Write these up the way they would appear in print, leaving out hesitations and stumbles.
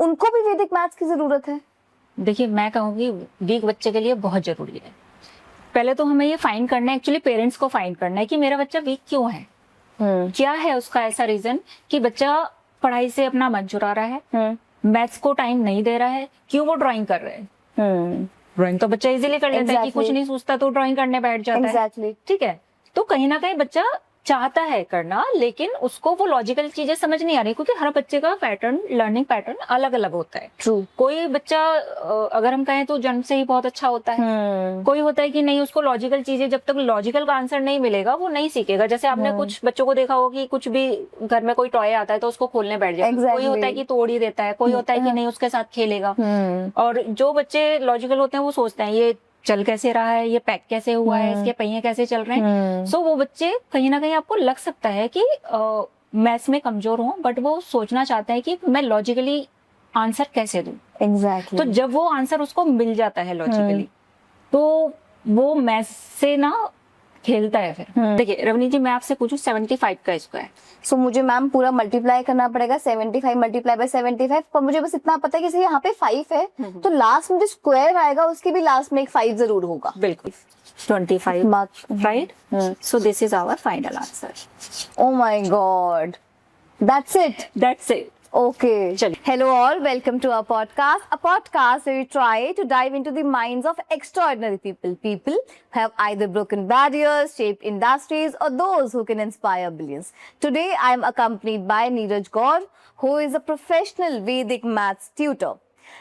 उनको भी वैदिक मैथ्स की जरूरत है? देखिए, मैं कहूँगी वीक बच्चे के लिए बहुत जरूरी है। पहले तो हमें ये फाइंड करना है, एक्चुअली पेरेंट्स को फाइंड करना है कि मेरा बच्चा वीक क्यों है, क्या है उसका ऐसा रीजन कि बच्चा पढ़ाई से अपना मन चुरा रहा है, मैथ्स को टाइम नहीं दे रहा है, क्यों वो ड्राइंग कर रहे हैं। ड्राइंग तो बच्चा इजीली कर लेता है कि कुछ नहीं सोचता तो ड्राइंग करने बैठ जाता है। ठीक है, तो कहीं ना कहीं बच्चा चाहता है करना, लेकिन उसको वो लॉजिकल चीजें समझ नहीं आ रही, क्योंकि हर बच्चे का पैटर्न, लर्निंग पैटर्न अलग अलग होता है। ट्रू। कोई बच्चा अगर हम कहें तो जन्म से ही बहुत अच्छा होता है, कोई होता है कि नहीं, उसको लॉजिकल चीजें, जब तक लॉजिकल का आंसर नहीं मिलेगा वो नहीं सीखेगा। जैसे आपने कुछ बच्चों को देखा होगा कि कुछ भी घर में कोई टॉय आता है तो उसको खोलने बैठ जाता है। कोई होता है कि तोड़ ही देता है, कोई होता है कि नहीं उसके साथ खेलेगा। और जो बच्चे लॉजिकल होते हैं वो सोचते हैं ये चल कैसे रहा है, ये पैक कैसे हुआ है, इसके पहिए कैसे चल रहे हैं। सो वो बच्चे कहीं ना कहीं आपको लग सकता है कि मैथ्स में कमजोर हो, बट वो सोचना चाहते हैं कि मैं लॉजिकली आंसर कैसे दूं। एग्जैक्टली। तो जब वो आंसर उसको मिल जाता है लॉजिकली, तो वो मैथ्स से ना खेलता है फिर। देखिए रवनी जी, मैं आपसे पूछूं 75 का स्क्वायर। सो मुझे मैम पूरा मल्टीप्लाई करना पड़ेगा, 75 मल्टीप्लाई बाय 75, पर मुझे बस इतना पता है कि यहाँ पे 5 है, तो लास्ट में जो स्क्वायर आएगा उसके भी लास्ट में एक 5 जरूर होगा। बिल्कुल, 25, right. So this is our final answer. Oh my God, that's it. That's it. Okay. चलिए। Hello all, welcome to our podcast. A podcast where we try to dive into the minds of extraordinary people. People who have either broken barriers, shaped industries, or those who can inspire billions. Today, I am accompanied by Neeraj Gaur, who is a professional Vedic maths tutor.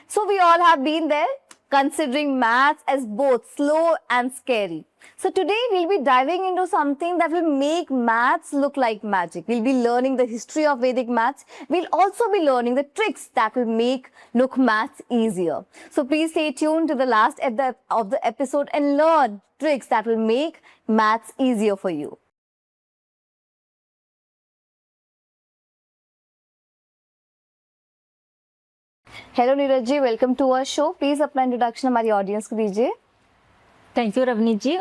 So we all have been there, considering maths as both slow and scary. So today we'll be diving into something that will make maths look like magic. We'll be learning the history of Vedic maths. We'll also be learning the tricks that will make look maths easier. So please stay tuned to the last of the episode and learn tricks that will make maths easier for you. Hello Neeraj ji, welcome to our show. Please अपना introduction हमारी audience को दीजिए। Thank you Ravneet जी,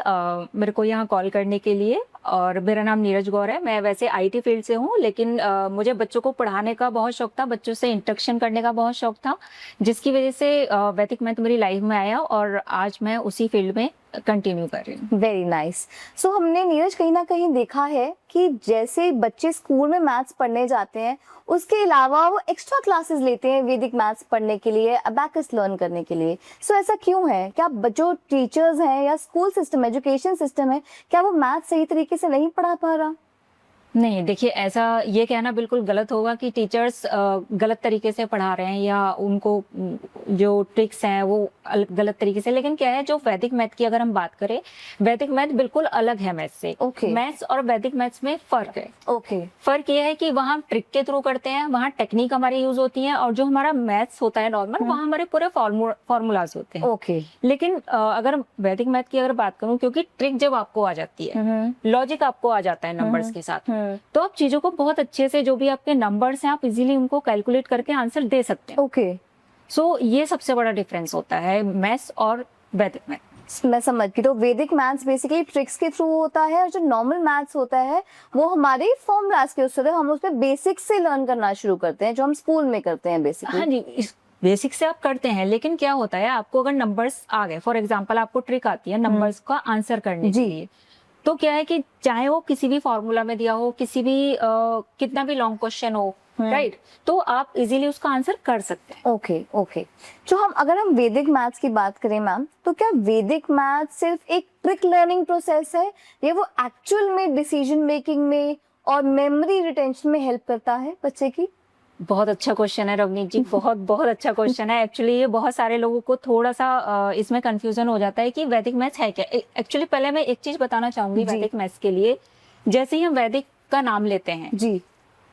मेरे को यहाँ call करने के लिए। और मेरा नाम नीरज गौर है। मैं वैसे आईटी फील्ड से हूँ, लेकिन मुझे बच्चों को पढ़ाने का बहुत शौक था, बच्चों से इंटरेक्शन करने का बहुत शौक था, जिसकी वजह से वैदिक मैथ मेरी लाइफ में आया और आज मैं उसी फील्ड में कंटिन्यू कर रही हूँ। Very nice. सो हमने नीरज कहीं ना कहीं देखा है कि जैसे बच्चे स्कूल में मैथ्स पढ़ने जाते हैं, उसके अलावा वो एक्स्ट्रा क्लासेस लेते हैं वैदिक मैथ्स पढ़ने के लिए, अबैकस लर्न करने के लिए। सो ऐसा क्यों है? क्या जो टीचर्स हैं या स्कूल सिस्टम, एजुकेशन सिस्टम है, क्या वो मैथ्स सही तरीके से नहीं पढ़ा पा रहा? नहीं, देखिए ऐसा ये कहना बिल्कुल गलत होगा कि टीचर्स गलत तरीके से पढ़ा रहे हैं या उनको जो ट्रिक्स हैं वो गलत तरीके से। लेकिन क्या है, जो वैदिक मैथ की अगर हम बात करें, वैदिक मैथ बिल्कुल अलग है मैथ से। मैथ्स और वैदिक मैथ्स में फर्क है। फर्क ये है कि वहाँ ट्रिक के थ्रू करते हैं, वहाँ टेक्निक हमारी यूज होती है, और जो हमारा मैथ्स होता है नॉर्मल, वहाँ हमारे पूरे फॉर्मूलाज होते हैं। लेकिन अगर वैदिक मैथ की अगर बात करूँ, क्योंकि ट्रिक जब आपको आ जाती है, लॉजिक आपको आ जाता है नंबर्स के साथ, तो आप चीजों को बहुत अच्छे से, जो भी आपके नंबर्स हैं, आप इजीली उनको कैलकुलेट करके आंसर दे सकते हैं। सो ये सबसे बड़ा डिफरेंस होता है मैथ्स और वैदिक मैथ। मैं समझ गई। तो वैदिक मैथ्स बेसिकली ट्रिक्स के थ्रू होता है, और जो नॉर्मल मैथ्स होता है वो हमारे फॉर्मूलाज के उससे हम उसपे बेसिक से लर्न करना शुरू करते हैं, जो हम स्कूल में करते हैं बेसिकली। हाँ जी, बेसिक से आप करते हैं, लेकिन क्या होता है, आपको अगर नंबर्स आ गए, फॉर एग्जांपल आपको ट्रिक आती है नंबर्स का आंसर करने के लिए, तो क्या है कि चाहे वो किसी भी फॉर्मूला में दिया हो, किसी भी कितना भी लॉन्ग क्वेश्चन हो, राइट, तो आप इजीली उसका आंसर कर सकते हैं। ओके। जो अगर हम वैदिक मैथ्स की बात करें मैम, तो क्या वैदिक मैथ्स सिर्फ एक ट्रिक लर्निंग प्रोसेस है, या वो एक्चुअल में डिसीजन मेकिंग में और मेमोरी रिटेंशन में हेल्प करता है बच्चे की? बहुत अच्छा क्वेश्चन है रवनीत जी, बहुत अच्छा क्वेश्चन है। एक्चुअली ये बहुत सारे लोगों को थोड़ा सा इसमें कंफ्यूजन हो जाता है कि वैदिक मैथ्स है क्या। एक्चुअली पहले मैं एक चीज बताना चाहूंगी वैदिक मैथ्स के लिए। जैसे ही हम वैदिक का नाम लेते हैं जी,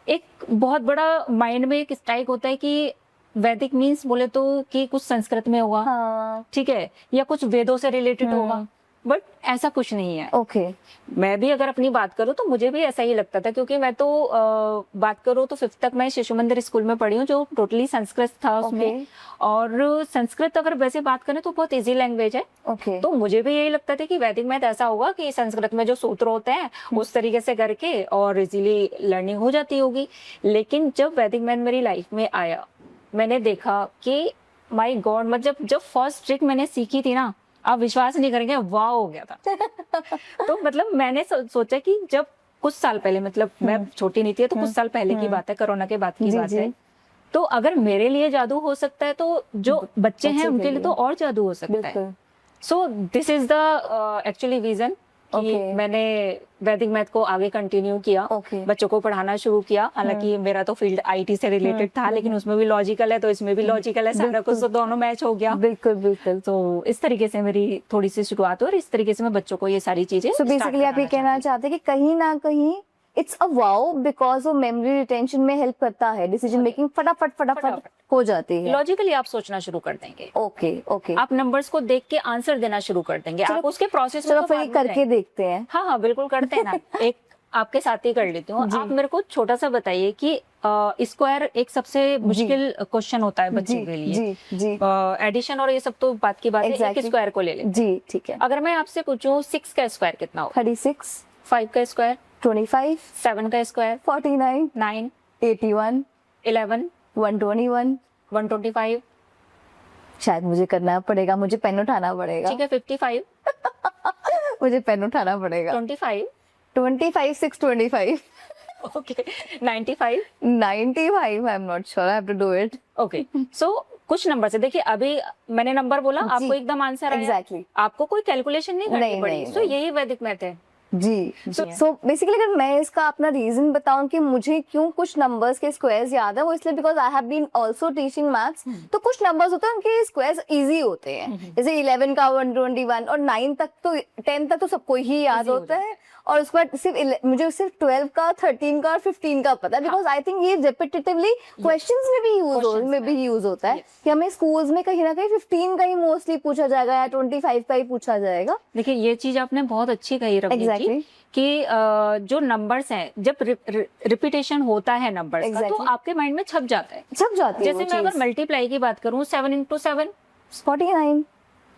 एक बहुत बड़ा माइंड में एक स्ट्राइक होता है कि वैदिक मीन्स बोले तो कि कुछ संस्कृत में होगा, ठीक है, या कुछ वेदों से रिलेटेड होगा, बट ऐसा कुछ नहीं है। मैं भी अगर अपनी बात करूँ तो मुझे भी ऐसा ही लगता था, क्योंकि मैं तो बात करूँ तो 5th तक मैं शिशु मंदिर स्कूल में पढ़ी हूँ, जो टोटली संस्कृत था उसमें। और संस्कृत अगर वैसे बात करें तो बहुत इजी लैंग्वेज है। तो मुझे भी यही लगता था कि वैदिक मैथ ऐसा होगा कि संस्कृत में जो सूत्र होते हैं उस तरीके से करके और इजीली लर्निंग हो जाती होगी। लेकिन जब वैदिक मैथ मेरी लाइफ में आया, मैंने देखा कि माय गॉड, मतलब जब फर्स्ट ट्रिक मैंने सीखी थी ना, आप विश्वास नहीं करेंगे, वाह हो गया था। तो मतलब मैंने सोचा कि जब कुछ साल पहले, मतलब मैं छोटी नहीं थी, तो कुछ साल पहले की बात है, कोरोना के बाद की जी, बात जी। है। तो अगर मेरे लिए जादू हो सकता है, तो जो बच्चे हैं के उनके लिए लिए। तो और जादू हो सकता है। बिल्कुल। So this is the actually reason कि Okay. मैंने वैदिक मैथ को आगे कंटिन्यू किया, Okay. बच्चों को पढ़ाना शुरू किया। हालांकि मेरा तो फील्ड आईटी से रिलेटेड था, लेकिन उसमें भी लॉजिकल है, तो इसमें भी लॉजिकल है, सारा कुछ तो दोनों मैच हो गया। बिल्कुल बिल्कुल। तो इस तरीके से मेरी थोड़ी सी शुरुआत हुई, और इस तरीके से मैं बच्चों को ये सारी चीजें सो बेसिकली आप ये कहना चाहते हैं कि कहीं ना कहीं इट्स अ वाओ बिकॉज वो मेमोरी रिटेंशन में हेल्प करता है, डिसीजन मेकिंग फटाफट फटाफट हो जाती है। लॉजिकली आप सोचना शुरू कर देंगे, ओके ओके। आप नंबर्स को देख के आंसर देना शुरू कर देंगे, आप उसके प्रोसेस में चलो तो फिर बाद ये में करके जाएंगे। देखते हैं। हाँ हाँ बिल्कुल करते हैं ना। एक आपके साथ ही कर लेती हूँ। आप मेरे को छोटा सा बताइए कि स्क्वायर एक सबसे मुश्किल क्वेश्चन होता है बच्चे जी के लिए। जी जी एडिशन और ये सब तो बात की बात है, एक Exactly. स्क्वायर को ले लेते जी ठीक है। हैं। अगर मैं आपसे पूछूं 6 का स्क्वायर कितना होगा? 36 5 का स्क्वायर, 25 7 का स्क्वायर, 49 9, 81 11, 121। 125, शायद मुझे करना पड़ेगा, मुझे पेन उठाना पड़ेगा। ठीक है, 55, मुझे पेन उठाना पड़ेगा। 25, 25 6 25 okay, 95, 95 I am not sure, I have to do it. Okay. So कुछ नंबर से देखिए, अभी मैंने नंबर बोला, जी, आपको एकदम आंसर आया। exactly. आपको कोई कैलकुलेशन नहीं करनी नहीं, पड़ी। नहीं, सो नहीं। यही वैदिक मैथ है। जी सो बेसिकली अगर मैं इसका अपना रीजन बताऊं कि मुझे क्यों कुछ नंबर्स के स्क्वायर्स याद है, वो इसलिए because I have been also teaching maths. तो कुछ नंबर्स होते हैं उनके स्क्वायर्स इजी होते हैं, जैसे 11 का 121 और 9 तक तो 10 तक तो सबको ही याद Easy होता है। और उसके बाद मुझे सिर्फ 12 का 13 का और 15 का पता है, बिकॉज आई थिंक ये रिपीटेटिवली क्वेश्चंस में भी यूज होता है कि हमें स्कूल्स में कहीं ना कहीं 15 का ही मोस्टली पूछा जाएगा या 25 का ही पूछा जाएगा। देखिए ये चीज आपने बहुत अच्छी कही रवनीत जी, Exactly. कि जो नंबर्स हैं, जब रिपीटेशन होता है नंबर्स का, तो Exactly. आपके माइंड में छप जाता है। छप जाती है जैसे मैं अगर मल्टीप्लाई की बात करूँ, 7 into 7 49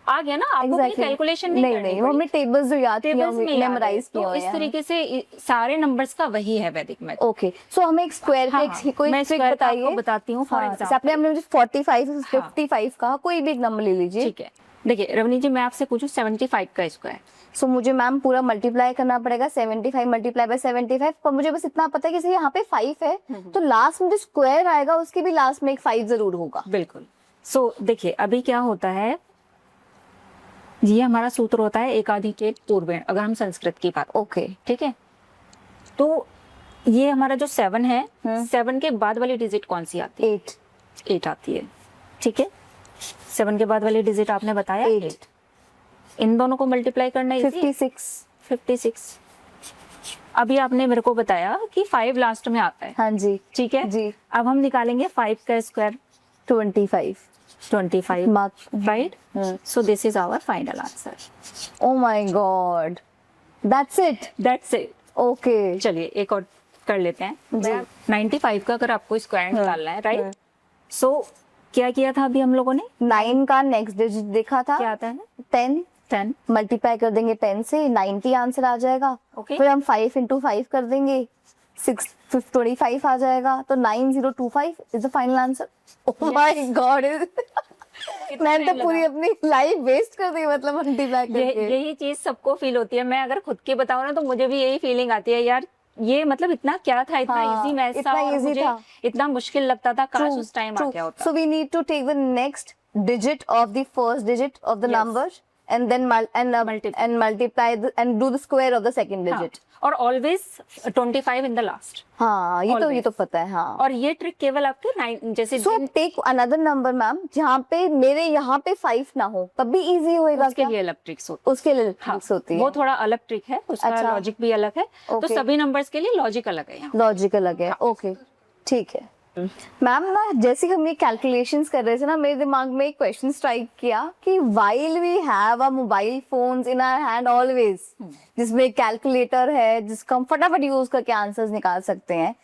आ गया ना, आपको कैलकुलेशन नहीं नहीं, वो हमने टेबल्स जो याद किए टेबल्स में मेमोराइज किए तो हुए इस हैं। तरीके से सारे नंबर्स का वही है वैदिक मैथ। ओके सो हमें एक स्क्वायर हाँ, के कोई मैं ट्रिक square का बताइए। आपको बताती हूँ। फॉर हाँ, एग्जांपल जैसे आपने मुझे 45 55 का कोई भी एक नंबर ले लीजिए। ठीक है, देखिए रवनीत जी, मैं आपसे पूछूं 75 का स्क्वायर। सो मुझे मैम पूरा मल्टीप्लाई करना पड़ेगा, 75 मल्टीप्लाई बाय 75, पर मुझे बस इतना पता है कि जैसे यहाँ पे 5 है तो लास्ट में जो स्क्वायर आएगा उसके भी लास्ट में एक 5 जरूर होगा। बिल्कुल। सो देखिए अभी क्या होता है, ये हमारा सूत्र होता है एकाधिकेट पूर्वेण, अगर हम संस्कृत की बात। ओके ठीक है, तो ये हमारा जो 7 है, 7 के बाद वाली डिजिट कौन सी आती है? 8 8 आती है। ठीक है, 7 के बाद वाली डिजिट आपने बताया 8। इन दोनों को मल्टीप्लाई करना है 56। अभी आपने मेरे को बताया कि 5 लास्ट में आता है। हाँ जी ठीक है जी। अब हम निकालेंगे 5 का square, 25 mark right. So this is our final answer. Oh my God, that's it. Okay चलिए एक और कर लेते हैं। जी। 95 का अगर आपको स्क्वायर निकालना है, राइट। सो क्या किया था अभी हम लोगों ने? 9 का नेक्स्ट डिजिट देखा था, क्या आता है? 10 मल्टीप्लाई कर देंगे 10 से, 90 आंसर आ जाएगा। Okay. फिर हम 5 into 5 कर देंगे, 25 आ जाएगा, तो 9025 is the final answer. Oh my God, मैंने तो पूरी अपनी लाइफ वेस्ट कर दी, मतलब मल्टीप्लाई करके। यही चीज सबको फील होती है। मैं अगर खुद की बताऊं ना, तो मुझे भी यही फीलिंग आती है, यार ये मतलब इतना क्या था, इतना हाँ, इजी मैथ था, इतना और easy मुझे था। इतना मुश्किल लगता था, काश उस टाइम आ गया होता। So we need to take the next digit of the first digit of the Yes. number and then multiply and do the square of the second digit. हाँ, और ऑलवेज 25 इन द लास्ट। हाँ ये Always. तो पता है। हाँ और ये ट्रिक केवल आपके 9 जैसे so take another number ma'am जहाँ पे मेरे यहाँ पे 5 ना हो, तब भी इजी होएगा उसके क्या? लिए अलग ट्रिक्स होती उसके लिए हाँ, ट्रिक्स होती है। वो थोड़ा अलग ट्रिक है, उसका अच्छा। लॉजिक भी अलग है। तो Okay. सभी नंबर्स के लिए लॉजिक अलग है यहाँ। लॉजिक अलग है। ओके ठीक है मैम ना, जैसे हम ये कैलकुलेशंस कर रहे थे ना, मेरे दिमाग में एक क्वेश्चन स्ट्राइक किया कि while we have a mobile phones in our hand always, जिसमें कैलकुलेटर है जिसका हम फटाफट यूज करके आंसर्स निकाल सकते हैं,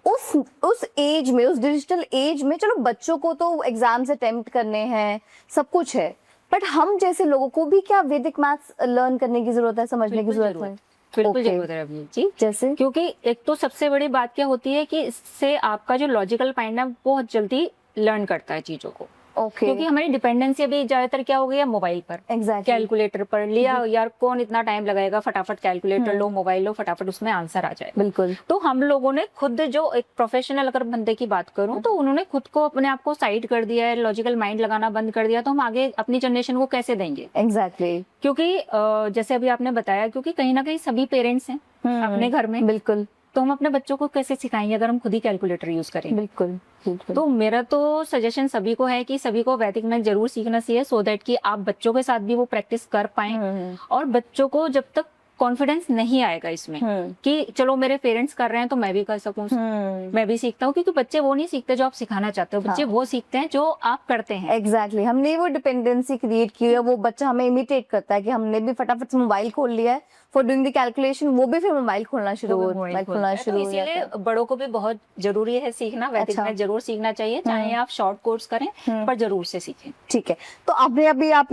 उस एज में, उस डिजिटल एज में, चलो बच्चों को तो एग्जाम्स अटेम्प्ट करने हैं, सब कुछ है, बट हम जैसे लोगों को भी क्या वैदिक मैथ्स लर्न करने की जरूरत है, समझने की जरूरत है? बिल्कुल Okay. जरूरत है रवनीत जी। जैसे क्योंकि एक तो सबसे बड़ी बात क्या होती है कि इससे आपका जो लॉजिकल माइंड है बहुत जल्दी लर्न करता है चीजों को, ओके, क्योंकि हमारी डिपेंडेंसी अभी ज्यादातर क्या हो गई है, मोबाइल पर, एग्जैक्टली, कैलकुलेटर पर लिया यार, कौन इतना टाइम लगाएगा, फटाफट कैलकुलेटर लो, मोबाइल लो, फटाफट उसमें आंसर आ जाएगा। बिल्कुल, तो हम लोगों ने खुद, जो एक प्रोफेशनल अगर बंदे की बात करूं, तो उन्होंने खुद को, अपने आप को साइड कर दिया है, लॉजिकल माइंड लगाना बंद कर दिया, तो हम आगे अपनी जनरेशन को कैसे देंगे? एग्जैक्टली, क्योंकि जैसे अभी आपने बताया, क्योंकि कहीं ना कहीं सभी पेरेंट्स हैं अपने घर में, बिल्कुल, तो हम अपने बच्चों को कैसे सिखाएंगे अगर हम खुद ही कैलकुलेटर यूज करेंगे? बिल्कुल, बिल्कुल, तो मेरा तो सजेशन सभी को है कि सभी को वैदिक मैथ जरूर सीखना चाहिए, सो दैट कि आप बच्चों के साथ भी वो प्रैक्टिस कर पाएं। और बच्चों को जब तक कॉन्फिडेंस नहीं आएगा इसमें कि चलो मेरे पेरेंट्स कर रहे हैं तो मैं भी कर सकूं, मैं भी सीखता हूँ, क्योंकि बच्चे वो नहीं सीखते जो आप सिखाना चाहते हो, बच्चे वो सीखते हैं जो आप करते हैं। एग्जैक्टली, हमने वो डिपेंडेंसी क्रिएट की है, वो बच्चा हमें इमिटेट करता है कि हमने भी फटाफट से मोबाइल खोल लिया है फॉर डूइंग द कैलकुलेशन, वो भी फिर मोबाइल खोलना शुरू हो जाता है। इसीलिए बड़ों को भी बहुत जरूरी है सीखना, वैदिक मैथ जरूर सीखना चाहिए, चाहे आप शॉर्ट कोर्स करें, पर जरूर से सीखें। ठीक है, तो आपने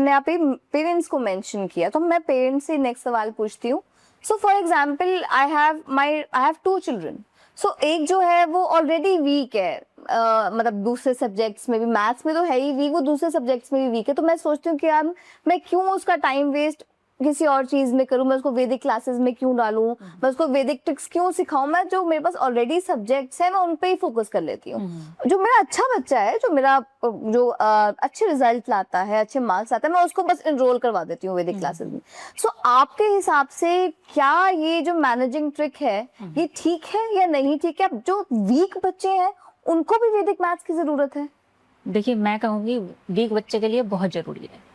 अभी पेरेंट्स को मेंशन किया, तो मैं पेरेंट्स से नेक्स्ट सवाल पूछती हूँ। So for example I have 2 children. So एक जो है वो ऑलरेडी वीक है, मतलब दूसरे सब्जेक्ट्स में भी, मैथ्स में तो है ही वीक, वो दूसरे सब्जेक्ट्स में भी वीक है, तो मैं सोचती हूँ कि यार मैं क्यों उसका टाइम वेस्ट किसी और चीज में करूं, मैं उसको वैदिक क्लासेस में क्यों डालूं, मैं उसको वैदिक ट्रिक्स क्यों सिखाऊं, मैं जो मेरे पास ऑलरेडी सब्जेक्ट्स हैं मैं उन पे ही फोकस कर लेती हूँ। जो मेरा अच्छा बच्चा है, जो मेरा अच्छे रिजल्ट लाता है, अच्छे मार्क्स आता है, मैं उसको बस एनरोल करवा देती हूँ वैदिक क्लासेस में। सो आपके हिसाब से क्या ये जो मैनेजिंग ट्रिक है ये ठीक है या नहीं ठीक है? अब जो वीक बच्चे हैं उनको भी वैदिक मैथ्स की जरूरत है? देखिए, मैं कहूंगी वीक बच्चे के लिए बहुत जरूरी है।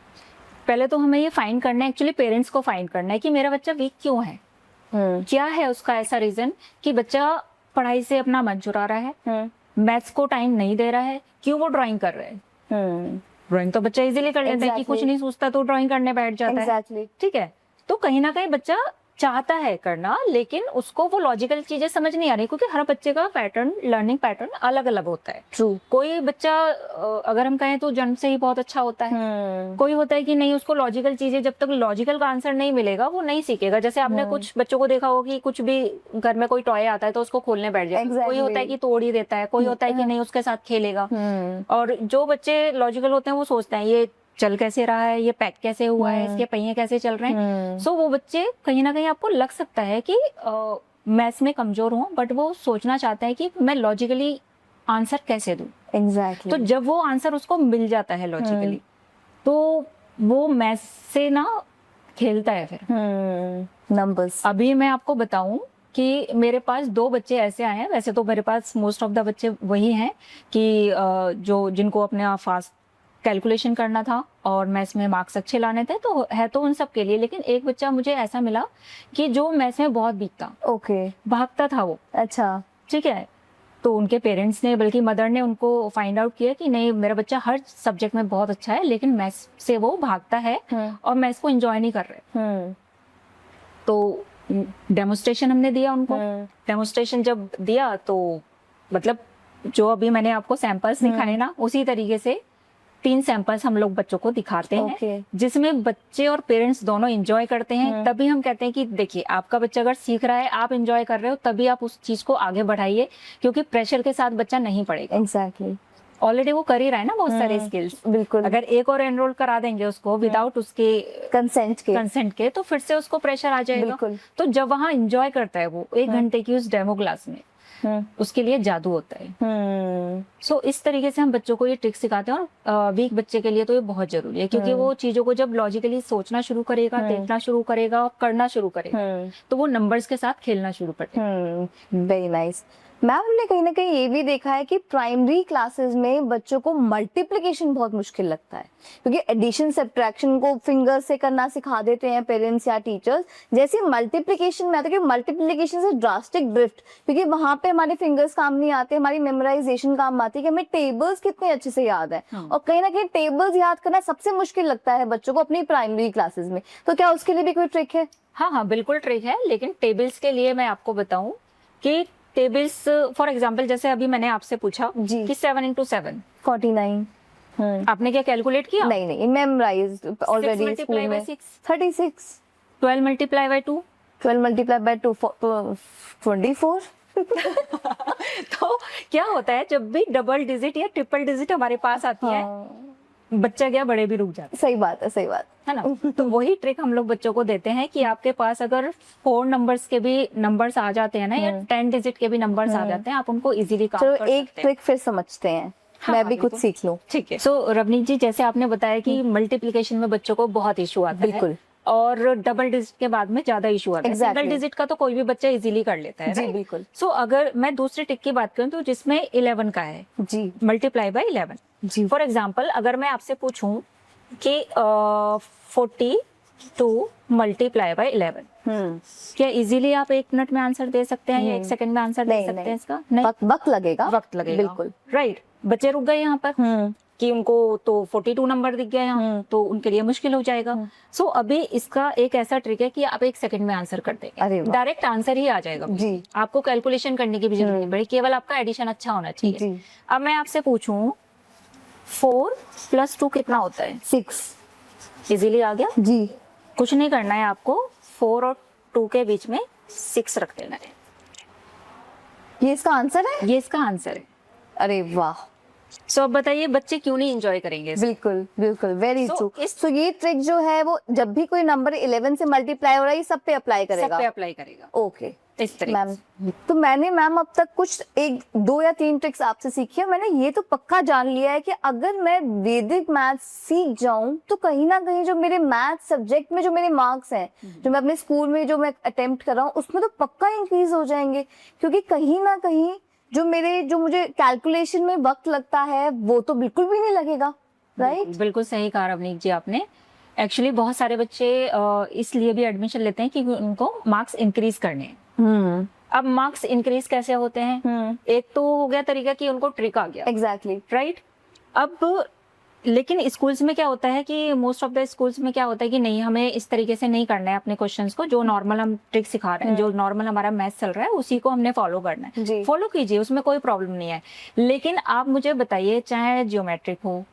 पहले तो हमें ये फाइंड करना है, एक्चुअली पेरेंट्स को फाइंड करना है कि मेरा बच्चा वीक क्यों है, क्या है उसका ऐसा रीजन कि बच्चा पढ़ाई से अपना मन चुरा रहा है, मैथ्स को टाइम नहीं दे रहा है, क्यों वो ड्राइंग कर रहा है। ड्राइंग तो बच्चा इजीली कर लेता है कि कुछ नहीं सोचता तो ड्राइंग करने बैठ जाता है, ठीक है। तो कहीं ना कहीं बच्चा चाहता है करना, लेकिन उसको वो लॉजिकल चीजें समझ नहीं आ रही, क्योंकि हर बच्चे का पैटर्न, लर्निंग पैटर्न अलग अलग होता है। ट्रू, कोई बच्चा अगर हम कहें तो जन्म से ही बहुत अच्छा होता है, कोई होता है कि नहीं, उसको लॉजिकल चीजें, जब तक लॉजिकल का आंसर नहीं मिलेगा वो नहीं सीखेगा। जैसे आपने कुछ बच्चों को देखा होगा कि कुछ भी घर में कोई टॉय आता है तो उसको खोलने बैठ जाए, कोई होता है कि तोड़ ही देता है, कोई होता है कि नहीं उसके साथ खेलेगा। और जो बच्चे लॉजिकल होते हैं वो सोचते हैं ये चल कैसे रहा है, ये पैक कैसे हुआ है, इसके पहिए कैसे चल रहे हैं। सो वो बच्चे कहीं ना कहीं आपको लग सकता है कि मैथ्स में कमजोर हो, बट वो सोचना चाहता है कि मैं लॉजिकली आंसर कैसे दूं। एग्जैक्टली, तो जब वो आंसर उसको मिल जाता है लॉजिकली, तो वो मैथ्स से ना खेलता है फिर। नंबर्स, अभी मैं आपको बताऊं कि मेरे पास 2 बच्चे ऐसे आए हैं, वैसे तो मेरे पास मोस्ट ऑफ द बच्चे वही हैं कि जो जिनको अपने फास्ट कैलकुलेशन करना था और मैथ्स में मार्क्स अच्छे लाने थे, तो है तो उन सब के लिए। लेकिन एक बच्चा मुझे ऐसा मिला कि जो मैथ्स में बहुत वीक था, ओके, भागता था वो, अच्छा, ठीक है। तो उनके पेरेंट्स ने, बल्कि मदर ने उनको फाइंड आउट किया कि नहीं, मेरा बच्चा हर सब्जेक्ट में बहुत अच्छा है, लेकिन मैथ्स से वो भागता है और मैथ्स को एंजॉय नहीं कर रहे। तो डेमोस्ट्रेशन हमने दिया उनको। डेमोस्ट्रेशन जब दिया तो मतलब जो अभी मैंने आपको सैंपल्स दिखाए ना, उसी तरीके से 3 सैंपल्स हम लोग बच्चों को दिखाते हैं, जिसमें बच्चे और पेरेंट्स दोनों एंजॉय करते हैं। तभी हम कहते हैं कि देखिए, आपका बच्चा अगर सीख रहा है, आप एंजॉय कर रहे हो, तभी आप उस चीज को आगे बढ़ाइए, क्योंकि प्रेशर के साथ बच्चा नहीं पढ़ेगा। एग्जैक्टली, ऑलरेडी वो कर ही रहा है ना बहुत सारे स्किल्स। बिल्कुल, अगर एक और एनरोल करा देंगे उसको विदाउट उसके कंसेंट के, तो फिर से उसको प्रेशर आ जाएगा। तो जब वहाँ एंजॉय करता है वो 1 घंटे की उस डेमो क्लास में, उसके लिए जादू होता है। सो इस तरीके से हम बच्चों को ये ट्रिक सिखाते हैं। और वीक बच्चे के लिए तो ये बहुत जरूरी है, क्योंकि वो चीजों को जब लॉजिकली सोचना शुरू करेगा, देखना शुरू करेगा और करना शुरू करेगा, तो वो नंबर्स के साथ खेलना शुरू करेगा। Very nice. मैम, हमने कहीं ना कहीं ये भी देखा है कि प्राइमरी क्लासेस में बच्चों को मल्टीप्लिकेशन बहुत मुश्किल लगता है, क्योंकि एडिशन सब्ट्रैक्शन को फिंगर से करना सिखा देते हैं पेरेंट्स या टीचर्स। जैसे मल्टीप्लिकेशन में आता है कि मल्टीप्लिकेशन से ड्रास्टिक ड्रिफ्ट, क्योंकि वहां पे हमारे फिंगर्स काम नहीं आते, हमारी मेमोराइजेशन काम आती है कि हमें टेबल्स कितने अच्छे से याद है। और कहीं ना कहीं टेबल्स याद करना सबसे मुश्किल लगता है बच्चों को अपनी प्राइमरी क्लासेस में। तो क्या उसके लिए भी कोई ट्रिक है? हाँ, बिल्कुल ट्रिक है। लेकिन टेबल्स के लिए मैं आपको बताऊं कि टेबल्स, फॉर एग्जाम्पल, जैसे अभी मैंने आपसे पूछा कि 7 into 7 49, आपने क्या कैलकुलेट किया? नहीं, मेमोराइज्ड ऑलरेडी स्कूल में। 36, 12 multiply by 2, 12 multiplied by 2, 24, तो क्या होता है, जब भी डबल डिजिट या ट्रिपल डिजिट हमारे पास आती है, बच्चा क्या बड़े भी रुक जाते सही बात है है ना। तो वही ट्रिक हम लोग बच्चों को देते हैं कि आपके पास अगर 4 नंबर्स के भी नंबर्स आ जाते हैं ना, या 10 डिजिट के भी नंबर्स आ जाते हैं, आप उनको इजीली काउंट चलो कर एक सकते हैं। ट्रिक फिर समझते हैं, हाँ, मैं भी कुछ बिल्कुल। सीख लूं। ठीक है। सो रवनीत जी, जैसे आपने बताया कि मल्टीप्लिकेशन में बच्चों को बहुत इशू आता है, बिल्कुल। और डबल डिजिट के बाद में ज्यादा इशू आता है। Exactly. सिंगल डिजिट का तो कोई भी बच्चा इजीली कर लेता है, जी right? बिल्कुल। सो अगर मैं दूसरी टिक की बात करूं तो जिसमें 11 का है, जी मल्टीप्लाई बाय 11। जी फॉर एग्जाम्पल अगर मैं आपसे पूछूं कि 42 मल्टीप्लाई बाय 11, क्या इजीली आप 1 मिनट में आंसर दे सकते हैं या 1 सेकंड में आंसर दे नहीं, सकते नहीं। हैं इसका? नहीं, वक्त लगेगा। वक्त लगेगा। बिल्कुल। राइट, बच्चे रुक गए यहाँ पर कि उनको तो 42 नंबर दिख गया यहाँ, तो उनके लिए मुश्किल हो जाएगा। सो अभी इसका एक ऐसा ट्रिक है कि आप 1 सेकंड में आंसर कर अरे देंगे, वाह। डायरेक्ट आंसर ही आ जाएगा जी। आपको कैलकुलेशन करने की भी जरूरत नहीं पड़ेगी, केवल आपका एडिशन अच्छा होना चाहिए। जी। अब मैं आपसे पूछूं 4 + 2 कितना होता है? 6। इजीली आ गया। जी कुछ नहीं करना है आपको, 4 और 2 के बीच में 6 रख देना है। ये इसका आंसर है। ये इसका आंसर है। अरे वाह, सो अब बताइए बच्चे क्यों नहीं एंजॉय करेंगे इसको? बिल्कुल बिल्कुल, वेरी So, ट्रू। सो ये ट्रिक जो है वो जब भी कोई नंबर 11 से मल्टीप्लाई हो रहा है, ये सब पे अप्लाई सब करेगा। पे अप्लाई करेगा ओके इस तरीके से। मैम, तो मैंने मैम अब तक कुछ 1, 2 या 3 ट्रिक्स आपसे सीखी है। मैंने ये तो पक्का जान लिया है कि अगर मैं वैदिक मैथ्स सीख जाऊं तो कहीं ना कहीं जो मेरे मैथ्स सब्जेक्ट में जो मेरे मार्क्स हैं, जो मैं अपने स्कूल में जो मैं अटेम्प्ट कर रहा हूँ, उसमें तो पक्का इंक्रीज हो जाएंगे। क्योंकि कहीं ना कहीं जो मुझे कैलकुलेशन में वक्त लगता है वो तो बिल्कुल भी नहीं लगेगा। राइट, बिल्कुल सही कहा रवनीत जी आपने। एक्चुअली बहुत सारे बच्चे इसलिए भी एडमिशन लेते हैं क्योंकि उनको मार्क्स इंक्रीज करने हैं। अब मार्क्स इंक्रीज कैसे होते हैं? एक तो हो गया तरीका कि उनको ट्रिक आ गया, एग्जैक्टली। राइट। अब लेकिन स्कूल्स में क्या होता है कि मोस्ट ऑफ द स्कूल्स में क्या होता है कि नहीं, हमें इस तरीके से नहीं करना है अपने क्वेश्चंस को, जो नॉर्मल हम ट्रिक सिखा रहे हैं, जो नॉर्मल हमारा मैथ चल रहा है उसी को हमने फॉलो करना जी। है। फॉलो कीजिए, उसमें कोई प्रॉब्लम नहीं है। लेकिन आप मुझे बताइए, चाहे जियोमेट्रिक हो,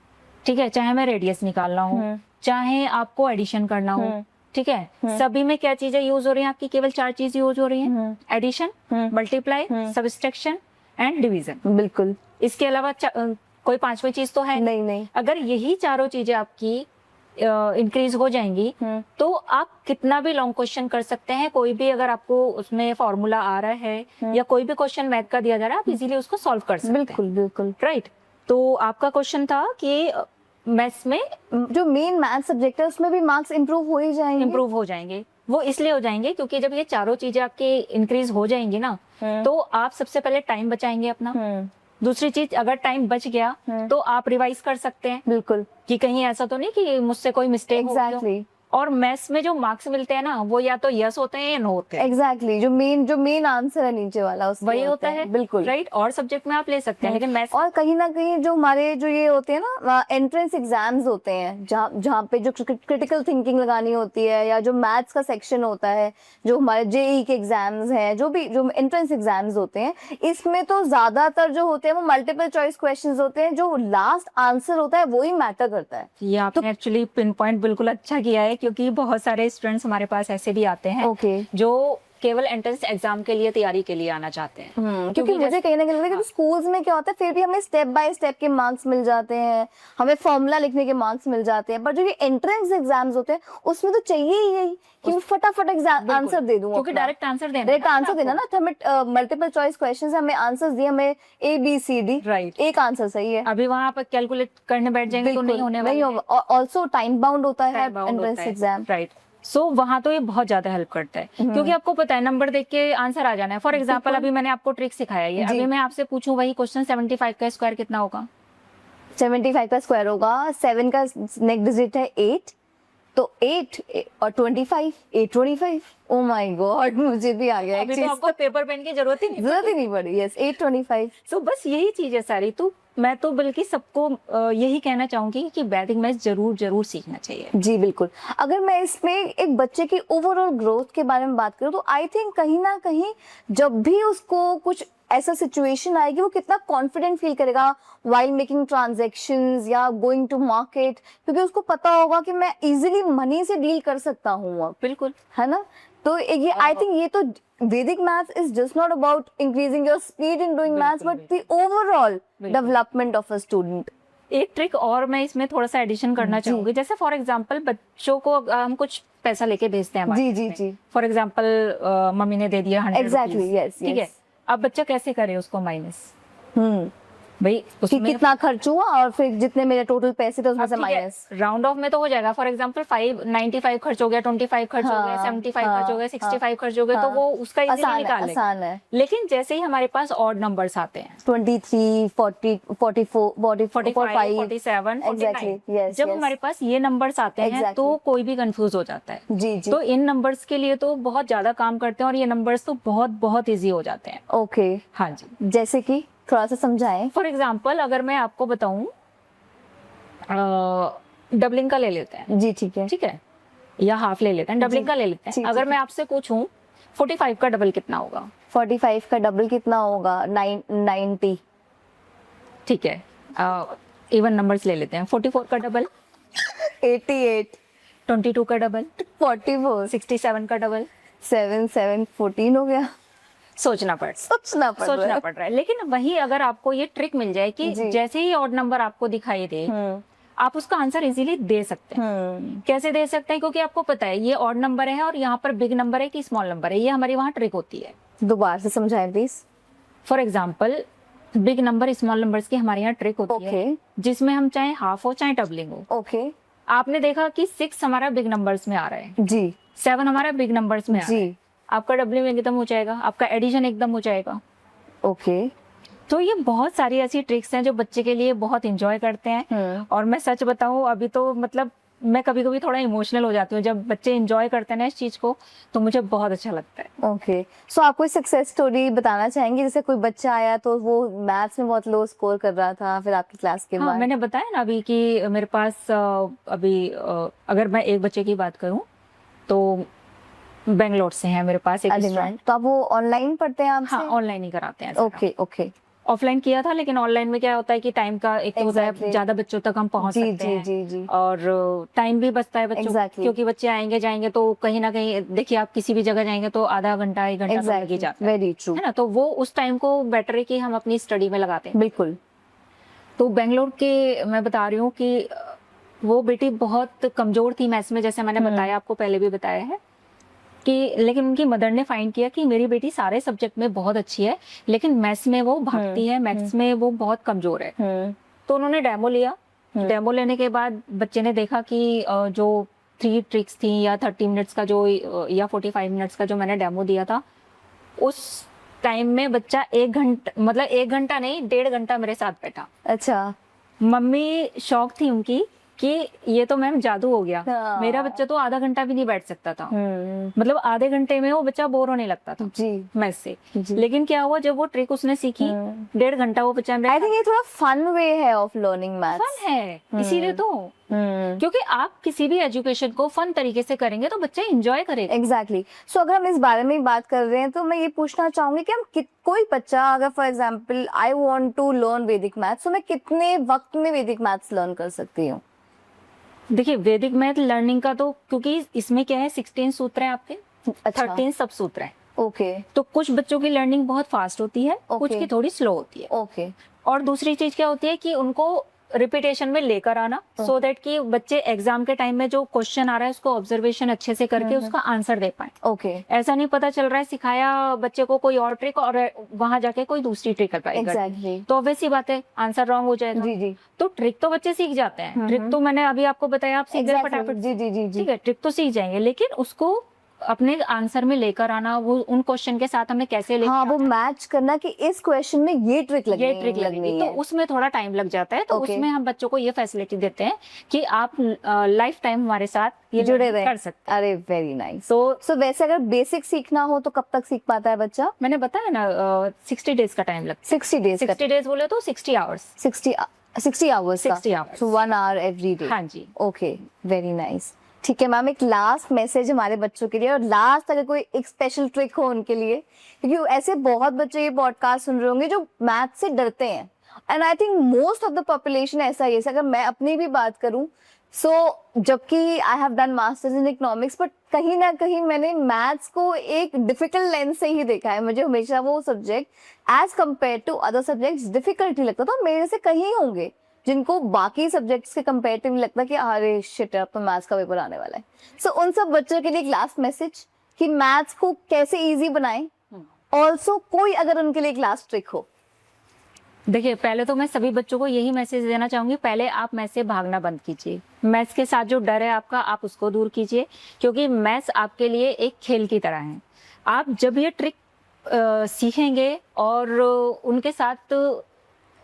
ठीक है, चाहे मैं रेडियस निकालना हो, चाहे आपको एडिशन करना हो, ठीक है, सभी में क्या चीजें यूज हो रही हैं आपकी? केवल 4 चीज यूज हो रही हैं, addition, multiply, subtraction and division. बिल्कुल। इसके अलावा कोई 5वीं चीज तो है नहीं। अगर यही चारों चीजें आपकी इंक्रीज हो जाएंगी तो आप कितना भी लॉन्ग क्वेश्चन कर सकते हैं। कोई भी अगर आपको उसमें फॉर्मूला आ रहा है या कोई भी क्वेश्चन मैथ का दिया जा रहा है, आप इजीली उसको सॉल्व कर सकते हैं। बिल्कुल बिल्कुल। राइट। तो आपका क्वेश्चन था कि मैथ्स में जो मेन मैथ सब्जेक्ट है उसमें भी मार्क्स इंप्रूव हो ही जाएंगे। इम्प्रूव हो जाएंगे। वो इसलिए हो जाएंगे क्योंकि जब ये चारों चीजें आपके इंक्रीज हो जाएंगी ना, तो आप सबसे पहले टाइम बचाएंगे अपना। दूसरी चीज, अगर टाइम बच गया तो आप रिवाइज कर सकते हैं। बिल्कुल। कि कहीं ऐसा तो नहीं कि मुझसे कोई मिस्टेक हो गया। एग्जैक्टली। और मैथ्स में जो मार्क्स मिलते हैं ना, वो या तो यस होते हैं या नो होते हैं। एग्जैक्टली, जो मेन आंसर है नीचे वाला उसके वही होता है। बिल्कुल। राइट। और सब्जेक्ट में आप ले सकते हैं, लेकिन मैथ्स और कहीं ना कहीं जो हमारे जो ये होते हैं ना एंट्रेंस एग्जाम्स होते हैं, जहाँ पे जो क्रिटिकल थिंकिंग लगानी होती है, या जो मैथ्स का सेक्शन होता है, जो हमारे जेईई के एग्जाम्स हैं, जो एंट्रेंस एग्जाम्स होते हैं, इसमें तो ज्यादातर जो होते हैं वो मल्टीपल चॉइस क्वेश्चंस होते हैं। जो लास्ट आंसर होता है वही मैटर करता है। ये आपने एक्चुअली पिन पॉइंट बिल्कुल अच्छा किया है, क्योंकि बहुत सारे स्टूडेंट्स हमारे पास ऐसे भी आते हैं जो केवल एंट्रेंस एग्जाम के लिए तैयारी के लिए आना चाहते हैं। क्योंकि मुझे कहीं ना कहीं लगता है कि स्कूल्स में क्या होता है, फिर भी हमें स्टेप बाय स्टेप के मार्क्स मिल जाते हैं, हमें फॉर्मूला लिखने के मार्क्स मिल जाते हैं, बट जो ये एंट्रेंस एग्जाम्स होते हैं उसमें तो चाहिए ही यही कि मैं फटाफट आंसर दे दूं। क्योंकि डायरेक्ट आंसर देना ना, तो हमें मल्टीपल चॉइस क्वेश्चंस, हमें आंसर्स दिए, हमें ABCD, राइट, एक आंसर सही है। अभी वहां पर कैलकुलेट करने बैठ जाएंगे तो नहीं होने वाला है। और ऑल्सो टाइम बाउंड होता है एंट्रेंस एग्जाम। राइट। सो वहां तो ये बहुत ज्यादा हेल्प करता है, क्योंकि आपको पता है नंबर देख के आंसर आ जाना है। फॉर एग्जांपल अभी मैंने आपको ट्रिक सिखाया है, अभी मैं आपसे पूछूं वही क्वेश्चन, 75 का स्क्वायर कितना होगा? 75 का स्क्वायर होगा, 7 का नेक्स्ट डिजिट है 8, तो 8 और 25, 825। ओ माय गॉड, मुझे भी आ गया। अभी तो आपको पेपर पेन की जरूरत ही नहीं पड़ी। यस, 825। सो बस यही चीज है सारी। तो मैं तो बल्कि सबको यही कहना चाहूंगी कि वैदिक मैथ्स जरूर सीखना चाहिए। जी बिल्कुल। अगर मैं इसमें एक बच्चे की ओवरऑल ग्रोथ के बारे में बात करूं तो आई थिंक कहीं ना कहीं जब भी उसको कुछ ऐसा सिचुएशन आएगी वो कितना कॉन्फिडेंट फील करेगा व्हाइल मेकिंग ट्रांजैक्शंस या गोइंग टू मार्केट, क्योंकि उसको पता होगा कि मैं इजीली मनी से डील कर सकता हूँ अब, बिल्कुल है ना। तो ये आई थिंक ये तो वैदिक maths is just not about increasing your speed in doing maths but the overall development of a student. एक ट्रिक और मैं इसमें थोड़ा सा एडिशन करना चाहूंगी, जैसे फॉर एग्जांपल बच्चों को हम कुछ पैसा लेके भेजते हैं जी जी जी, फॉर एग्जांपल मम्मी ने दे दिया 100 एग्जैक्टली, यस, ठीक है, अब बच्चा कैसे करे उसको माइनस, हम्म, भाई कि उसमें कितना खर्च हुआ और फिर जितने मेरे टोटल पैसे थे उसमें से माइनस। राउंड ऑफ में तो हो जाएगा, फॉर एग्जांपल 95 खर्च हो गया, 25 खर्च हो गया, 75 खर्च हो गया, 65 खर्च हो गया, तो वो उसका इजीली निकाल लेगा। आसान है। लेकिन जैसे ही हमारे पास ऑड नंबर्स आते हैं 23, 40, 44, 45, 47, Exactly, 49, yes, जब yes. हमारे पास ये नंबर्स आते हैं Exactly. तो कोई भी कंफ्यूज हो जाता है। जी जी, तो इन नंबर्स के लिए तो बहुत ज्यादा काम करते हैं और ये नंबर्स तो बहुत बहुत इजी हो जाते हैं। ओके, हाँ जी, जैसे कि थोड़ा सा समझाएं। फॉर एग्जाम्पल अगर मैं आपको बताऊं, डबलिंग का ले लेते हैं, जी ठीक है, ठीक है, या हाफ ले लेते हैं, डबलिंग का ले लेते हैं। ठीक, अगर ठीक मैं आपसे पूछूं 45 का डबल कितना होगा, 45 का डबल कितना होगा, 90। ठीक है, इवन नंबर्स ले लेते हैं। 44 का डबल 88, 22 का डबल 44, 67 का डबल 7, 7, 14 हो गया। सोचना पड़ सोचना पड़ रहा सोचना है। पड़ रहा है। लेकिन वही अगर आपको ये ट्रिक मिल जाए कि जी। जैसे ही ऑड नंबर आपको दिखाई दे आप उसका आंसर इजीली दे सकते हैं। कैसे दे सकते हैं, क्योंकि आपको पता है ये ऑड नंबर है और यहाँ पर बिग नंबर है कि स्मॉल नंबर है, ये हमारी वहाँ ट्रिक होती है। दोबारा से समझाएं please. For example big number small numbers की हमारे यहाँ ट्रिक होती है, जिसमें हम चाहे हाफ हो चाहे डबलिंग हो। ओके, आपने देखा कि 6 हमारा बिग नंबर्स में आ रहा है, जी 7 हमारा बिग नंबर्स में आ रहा है, जी, आपका डबलिंग एकदम हो जाएगा, आपका एडिशन एकदम हो जाएगा। ओके, तो ये बहुत सारी ऐसी ट्रिक्स हैं जो बच्चे के लिए बहुत इंजॉय करते हैं। और मैं सच बताऊं, अभी तो मतलब मैं कभी कभी थोड़ा इमोशनल हो जाती हूँ जब बच्चे इंजॉय करते हैं ना इस चीज को, तो मुझे बहुत अच्छा लगता है। ओके। सो आप कोई सक्सेस स्टोरी बताना चाहेंगे, जैसे कोई बच्चा आया तो वो मैथ्स में बहुत लो स्कोर कर रहा था, फिर आपकी क्लास के हाँ, बाद? मैंने बताया ना अभी कि मेरे पास अभी अगर मैं एक बच्चे की बात करूं तो बेंगलोर से है मेरे पास एक स्टूडेंट। तो आप वो ऑनलाइन पढ़ते हैं आपसे? हाँ, ऑनलाइन ही कराते हैं। ओके ओके, ऑफलाइन किया था, लेकिन ऑनलाइन में क्या होता है कि टाइम का एक तो होता है, Exactly. ज्यादा बच्चों तक हम पहुंच जी सकते जी हैं जी जी, और टाइम भी बचता है बच्चों Exactly. क्योंकि बच्चे आएंगे जाएंगे तो कहीं ना कहीं देखिए आप किसी भी जगह जाएंगे तो आधा घंटा 1 घंटा तो लग ही जाता वेरी ट्रू, है ना। तो वो उस टाइम को बेटर है कि हम अपनी स्टडी में लगाते हैं। बिल्कुल। तो बेंगलोर के मैं बता रही हूँ कि वो बेटी बहुत कमजोर थी मैथ्स में, जैसे मैंने बताया, आपको पहले भी बताया है कि, लेकिन उनकी मदर ने फाइंड किया कि मेरी बेटी सारे सब्जेक्ट में बहुत अच्छी है लेकिन मैथ्स में वो भागती है, मैथ्स में वो बहुत कमजोर है। तो उन्होंने डेमो लिया। डेमो लेने के बाद बच्चे ने देखा कि जो 3 ट्रिक्स थी या 30 मिनट्स का जो या 45 मिनट्स का जो मैंने डेमो दिया था, उस टाइम में बच्चा 1 घंटा, मतलब 1 घंटा नहीं 1.5 घंटा मेरे साथ बैठा। अच्छा, मम्मी शौक थी उनकी कि ये तो मैम जादू हो गया। हाँ। मेरा बच्चा तो आधा घंटा भी नहीं बैठ सकता था, मतलब आधे घंटे में वो बच्चा बोर होने लगता था जी मैथ से। जी। लेकिन क्या हुआ, जब वो ट्रिक उसने सीखी 1.5 घंटा वो बच्चा आई थिंक ये थोड़ा फन वे है ऑफ लर्निंग मैथ्स। फन है, इसीलिए तो, क्योंकि आप किसी भी एजुकेशन को फन तरीके से करेंगे तो बच्चा एंजॉय करेगा। एग्जैक्टली। सो अगर हम इस बारे में ही बात कर रहे हैं तो मैं ये पूछना चाहूंगी कि हम कोई बच्चा अगर for example I want to learn Vedic maths, तो मैं कितने वक्त में वैदिक मैथ्स लर्न कर सकती हूँ? देखिए वैदिक मैथ लर्निंग का तो, क्योंकि इसमें क्या है 16 सूत्र हैं आपके, अच्छा। 13 सब सूत्र हैं। ओके तो कुछ बच्चों की लर्निंग बहुत फास्ट होती है, कुछ Okay. की थोड़ी स्लो होती है। ओके और दूसरी चीज क्या होती है कि उनको रिपीटेशन में लेकर आना, सो दैट कि बच्चे एग्जाम के टाइम में जो क्वेश्चन आ रहा है उसको ऑब्जर्वेशन अच्छे से करके उसका आंसर दे पाए। ओके, ऐसा नहीं पता चल रहा है सिखाया बच्चे को कोई और ट्रिक और वहां जाके कोई दूसरी ट्रिक अप्लाई कर, एग्जैक्टली, तो ऑब्वियस सी बात है आंसर रॉन्ग हो जाएगा। जी जी, तो ट्रिक तो बच्चे सीख जाते हैं, ट्रिक तो मैंने अभी आपको बताया, आप सीख गए एग्जैक्टली, फटाफट, जी जी जी जी, ठीक है, ट्रिक तो सीख जाएंगे, लेकिन उसको अपने आंसर में लेकर आना, वो उन क्वेश्चन के साथ हमें कैसे लेकर हाँ वो मैच करना कि इस क्वेश्चन में ये ट्रिक लगनी ये ट्रिक लगनी, तो उसमें थोड़ा टाइम लग जाता है। तो Okay. उसमें हम बच्चों को ये फैसिलिटी देते हैं कि आप लाइफ टाइम हमारे साथ ये जुड़े learning रहे कर सकते हैं। अरे वेरी नाइस। तो सो वैसे अगर बेसिक सीखना हो तो कब तक सीख पाता है बच्चा? मैंने बताया ना 60 डेज का टाइम लगता 60 डेज है। 60 डेज बोले तो 60 आवर्स, 60 आवर्स 60 hours. सो 1 hour एवरी डे। हाँ जी। Okay, very nice. ठीक है मैम, एक लास्ट मैसेज हमारे बच्चों के लिए, और लास्ट अगर कोई एक स्पेशल ट्रिक हो उनके लिए, क्योंकि ऐसे बहुत बच्चे ये पॉडकास्ट सुन रहे होंगे जो मैथ से डरते हैं, and I think most of the population ऐसा ही है। अगर मैं अपनी भी बात करूं, जबकि I have done masters in economics, but कहीं ना कहीं मैंने मैथ्स को एक डिफिकल्ट लेंस से ही देखा है। मुझे हमेशा वो subject as compare to other subjects difficult ही लगता था। मेरे से कहीं होंगे जिनको बाकी सब्जेक्ट्स के कंपेरेटिव लगता कि अरे शिट, अब तो मैथ्स का पेपर आने वाला है। सो उन सब बच्चों के लिए एक लास्ट मैसेज कि मैथ्स को कैसे इजी बनाएं, ऑल्सो कोई अगर उनके लिए एक लास्ट ट्रिक हो। देखिए, पहले तो मैं सभी बच्चों को यही मैसेज देना चाहूंगी, पहले आप मैथ्स से भागना बंद कीजिए। मैथ्स के साथ जो डर है आपका, आप उसको दूर कीजिए, क्योंकि मैथ्स आपके लिए एक खेल की तरह है। आप जब ये ट्रिक सीखेंगे और उनके साथ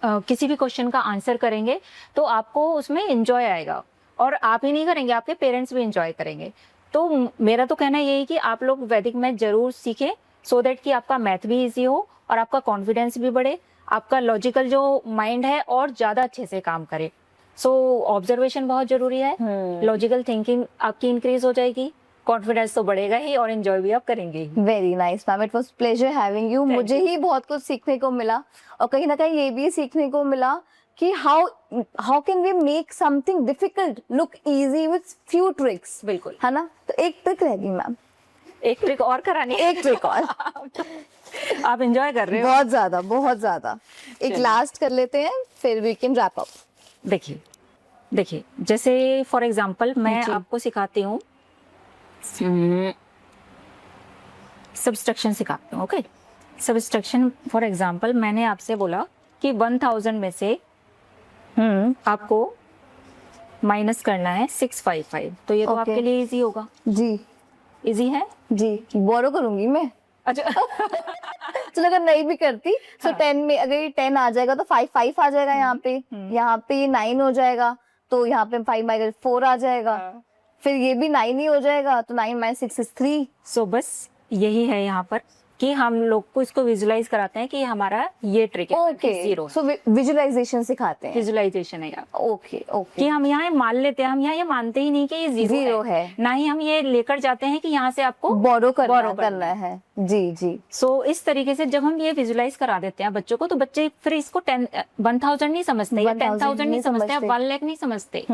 किसी भी क्वेश्चन का आंसर करेंगे तो आपको उसमें एंजॉय आएगा, और आप ही नहीं करेंगे, आपके पेरेंट्स भी एंजॉय करेंगे। तो मेरा तो कहना यही कि आप लोग वैदिक मैथ जरूर सीखें, सो दैट कि आपका मैथ भी इजी हो और आपका कॉन्फिडेंस भी बढ़े, आपका लॉजिकल जो माइंड है और ज़्यादा अच्छे से काम करे। सो ऑब्जर्वेशन बहुत जरूरी है, लॉजिकल थिंकिंग आपकी इंक्रीज हो जाएगी, कॉन्फिडेंस तो बढ़ेगा ही और एंजॉय भी आप करेंगे। Very nice ma'am, it was pleasure having you. मुझे ही बहुत कुछ सीखने को मिला, और कहीं ना कहीं ये भी सीखने को मिला कि how can we make something difficult look easy with few tricks. बिल्कुल, है ना। तो एक ट्रिक रहेगी मैम, एक ट्रिक और करानी है। एक ट्रिक और आप एंजॉय कर रहे हो बहुत ज्यादा, बहुत ज्यादा। एक लास्ट कर लेते हैं, फिर वी कैन रैप अप। देखिए, जैसे फॉर एग्जांपल मैं आपको सिखाती हूँ, सब्सट्रैक्शन सिखाती हूँ। ओके, सब्सट्रैक्शन फॉर एग्जांपल मैंने आपसे बोला कि 1000 में से आपको माइनस करना है 655, तो ये तो आपके लिए इजी होगा। जी, इजी है जी। बोरो करूंगी मैं। अच्छा चलो अगर नहीं भी करती तो 10 में अगर ये 10 आ जाएगा तो 5 आ जाएगा यहाँ पे, यहाँ पे 9 हो जाएगा, तो यहाँ पे 5 - 4 आ जाएगा, फिर ये भी 9 ही हो जाएगा, तो 9 - 6 is 3। सो बस यही है यहाँ पर कि हम लोग को इसको विजुलाइज कराते हैं कि हमारा ये ट्रिक है। ओके, सो विजुअलाइजेशन सिखाते हैं। विजुअलाइजेशन है यार। Okay, okay. कि हम यहाँ मान लेते हैं, हम यहाँ ये मानते ही नहीं कि ये जीरो है, ना ही हम ये लेकर जाते हैं कि यहाँ से आपको बोरो करना है। जी, जी। सो इस तरीके से जब हम ये विजुलाइज करा देते हैं बच्चों को, तो बच्चे फिर इसको 1000 नहीं समझते, 10,000 नहीं समझते, 1 लाख नहीं समझते,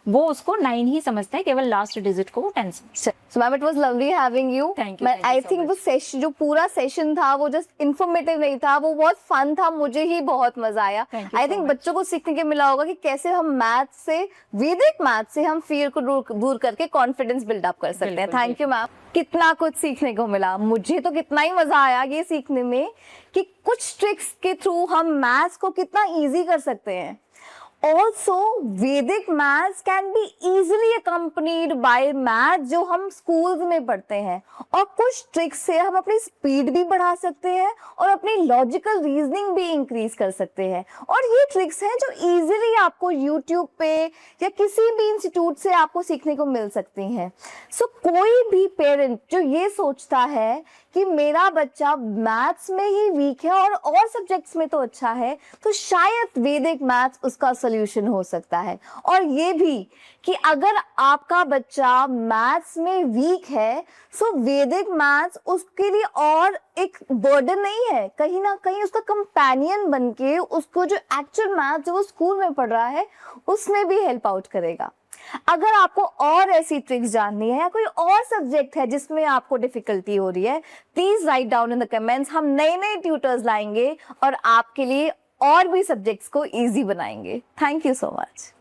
वो उसको 9 ही समझते हैं, केवल लास्ट डिजिट को 10 समझते। So ma'am, it was lovely having you. I think वो सेशन, जो पूरा सेशन था वो जस्ट इंफॉर्मेटिव नहीं था, वो बहुत फन था, मुझे ही बहुत मजा आया। आई थिंक बच्चों को सीखने के मिला होगा कि कैसे हम मैथ से, वैदिक मैथ से हम फियर को दूर करके कॉन्फिडेंस बिल्डअप कर सकते हैं। थैंक यू मैम, कितना कुछ सीखने को मिला। मुझे तो कितना ही मजा आया ये सीखने में कि कुछ ट्रिक्स के थ्रू हम मैथ्स को कितना इजी कर सकते हैं। Also, Vedic maths can be easily accompanied by math जो हम स्कूल्स में पढ़ते हैं, और कुछ ट्रिक्स से हम अपनी स्पीड भी बढ़ा सकते हैं और अपनी लॉजिकल रीजनिंग भी इंक्रीज कर सकते हैं। और ये ट्रिक्स हैं जो इजीली आपको यूट्यूब पे या किसी भी इंस्टीट्यूट से आपको सीखने को मिल सकती हैं। सो कोई भी पेरेंट जो ये सोचता है कि मेरा बच्चा मैथ्स में ही वीक है और सब्जेक्ट्स में तो अच्छा है, तो शायद वैदिक मैथ्स उसका सॉल्यूशन हो सकता है। और ये भी कि अगर आपका बच्चा मैथ्स में वीक है, सो वैदिक मैथ्स उसके लिए और एक बर्डन नहीं है, कहीं ना कहीं उसका कंपेनियन बनके उसको जो एक्चुअल मैथ्स जो वो स्कूल में पढ़ रहा है उसमें भी हेल्प आउट करेगा। अगर आपको और ऐसी ट्रिक्स जाननी है या कोई और सब्जेक्ट है जिसमें आपको डिफिकल्टी हो रही है, please write down in the comments. हम नए नए ट्यूटर्स लाएंगे और आपके लिए और भी सब्जेक्ट्स को इजी बनाएंगे। Thank you so much.